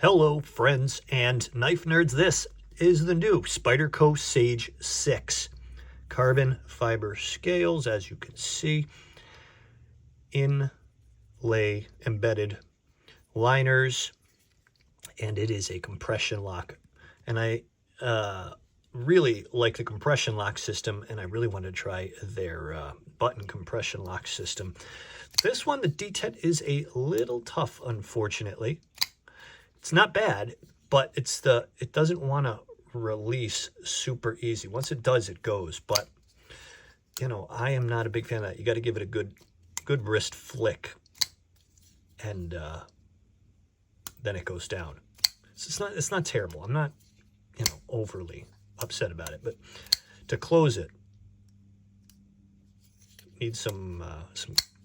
Hello, friends and knife nerds. This is the new Spyderco Sage 6 carbon fiber scales, as you can see. Inlay embedded liners, and it is a compression lock. And I really like the compression lock system, and I really want to try their button compression lock system. This one, the detent is a little tough, unfortunately. It's not bad, but it doesn't want to release super easy. Once it does, it goes. But you know, I am not a big fan of that. You got to give it a good wrist flick, and then it goes down. So it's not terrible. I'm not, you know, overly upset about it. But to close it, needs some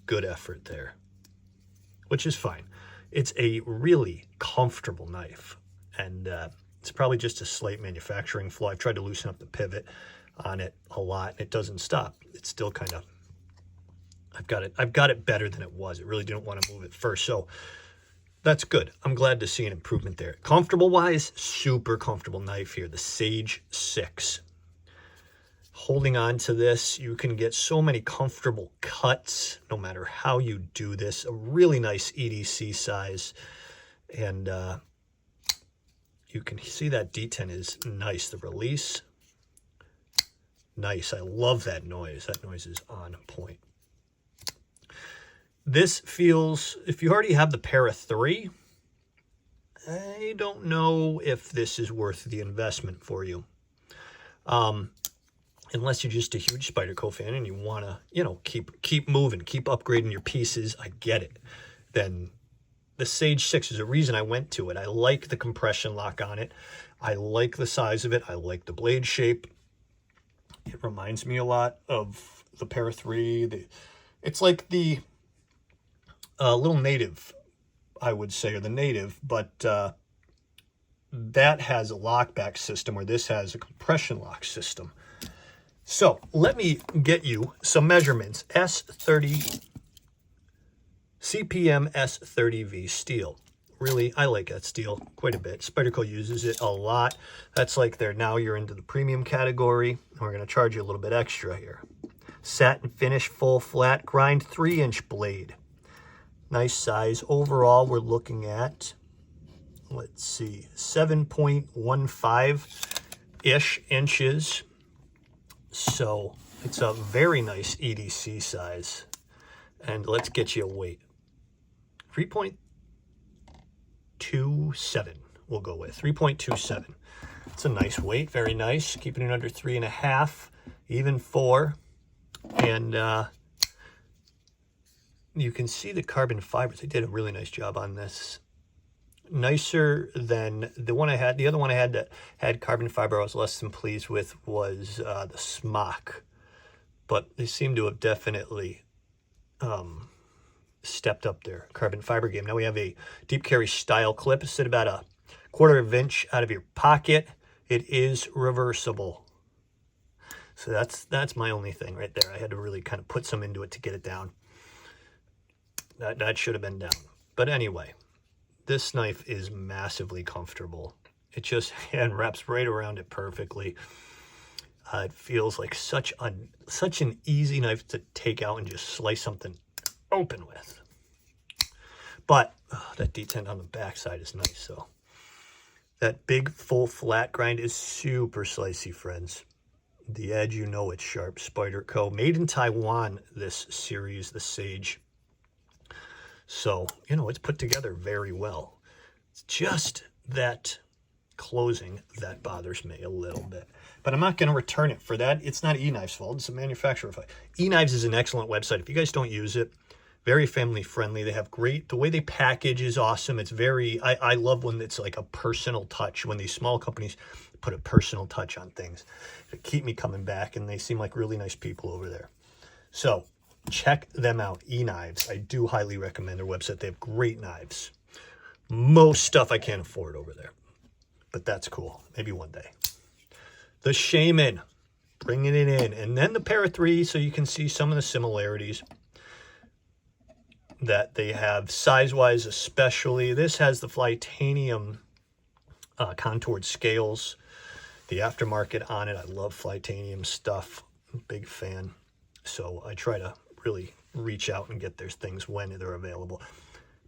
good effort there, which is fine. It's a really comfortable knife, and it's probably just a slight manufacturing flaw. I've tried to loosen up the pivot on it a lot, and it doesn't stop. It's still kind of, I've got it better than it was. It really didn't want to move at first, so that's good. I'm glad to see an improvement there. Comfortable wise, super comfortable knife here, the Sage 6. Holding on to this, you can get so many comfortable cuts no matter how you do this. A really nice EDC size, and you can see that detent is nice. The release, nice. I love that noise. That noise is on point. This feels, if you already have the Para 3, I don't know if this is worth the investment for you. Unless you're just a huge Spyderco fan and you want to, you know, keep moving, keep upgrading your pieces, I get it. Then the Sage 6 is a reason I went to it. I like the compression lock on it. I like the size of it. I like the blade shape. It reminds me a lot of the Para 3. It's like the little Native, I would say, or the Native, but that has a lockback system where this has a compression lock system. So let me get you some measurements. S30 CPM S30V steel. Really, I like that steel quite a bit. Spyderco uses it a lot. That's like now you're into the premium category. And we're going to charge you a little bit extra here. Satin finish, full flat grind, 3-inch blade. Nice size. Overall, we're looking at, let's see, 7.15-ish inches. So it's a very nice EDC size. And let's get you a weight. 3.27 we'll go with. 3.27. It's a nice weight, very nice. Keeping it under 3.5, even 4. And you can see the carbon fibers. They did a really nice job on this. Nicer than the one I had. The other one I had that had carbon fiber I was less than pleased with was the Smock. But they seem to have definitely stepped up their carbon fiber game. Now we have a deep carry style clip. It's at about a 1/4 of an inch out of your pocket. It is reversible. So that's my only thing right there. I had to really kind of put some into it to get it down. That should have been down. But anyway, this knife is massively comfortable. It just hand wraps right around it perfectly. It feels like such an easy knife to take out and just slice something open with. But that detent on the backside is nice. So that big full flat grind is super slicey, friends. The edge, you know it's sharp. Spyderco, made in Taiwan, this series, the Sage. So, you know, it's put together very well. It's just that closing that bothers me a little bit. But I'm not going to return it for that. It's not eKnife's fault. It's a manufacturer fault. eKnives is an excellent website. If you guys don't use it, very family friendly. They have great, the way they package is awesome. It's very, I love when it's like a personal touch, when these small companies put a personal touch on things. They keep me coming back, and they seem like really nice people over there. So check them out, eKnives. I do highly recommend their website. They have great knives. Most stuff I can't afford over there, but that's cool. Maybe one day. The Shaman, bringing it in. And then the Para 3, so you can see some of the similarities. that they have size-wise especially. This has the Flytanium contoured scales. The aftermarket on it, I love Flytanium stuff. Big fan. So I try to really reach out and get their things when they're available.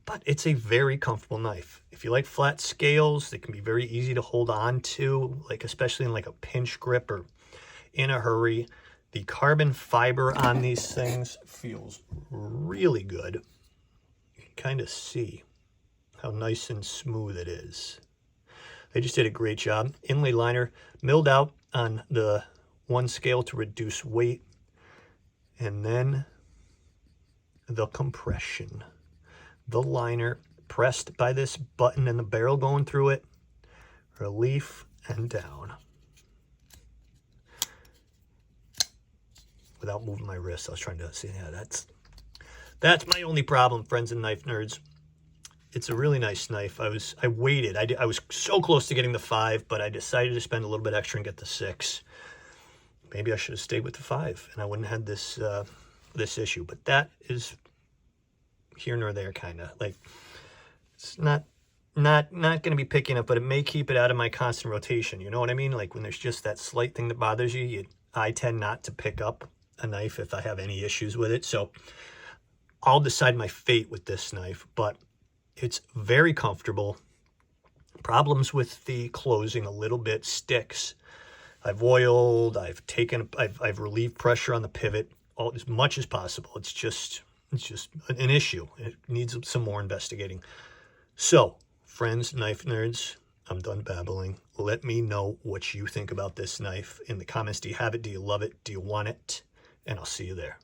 But it's a very comfortable knife. If you like flat scales, they can be very easy to hold on to, like especially in like a pinch grip or in a hurry. The carbon fiber on these things feels really good. You can kind of see how nice and smooth it is. They just did a great job. Inlay liner milled out on the one scale to reduce weight. And then the compression. The liner pressed by this button and the barrel going through it. Relief and down. Without moving my wrist, I was trying to see. Yeah, that's my only problem, friends and knife nerds. It's a really nice knife. I waited. I was so close to getting the 5, but I decided to spend a little bit extra and get the 6. Maybe I should have stayed with the 5, and I wouldn't have had this issue. But that is here nor there, kind of. Like, it's not going to be picking up, but it may keep it out of my constant rotation. You know what I mean? Like when there's just that slight thing that bothers you, I tend not to pick up a knife if I have any issues with it. So I'll decide my fate with this knife, but it's very comfortable. Problems with the closing a little bit, sticks. I've oiled, I've relieved pressure on the pivot as much as possible. It's just an issue. It needs some more investigating. So, friends, knife nerds, I'm done babbling. Let me know what you think about this knife in the comments. Do you have it? Do you love it? Do you want it? And I'll see you there.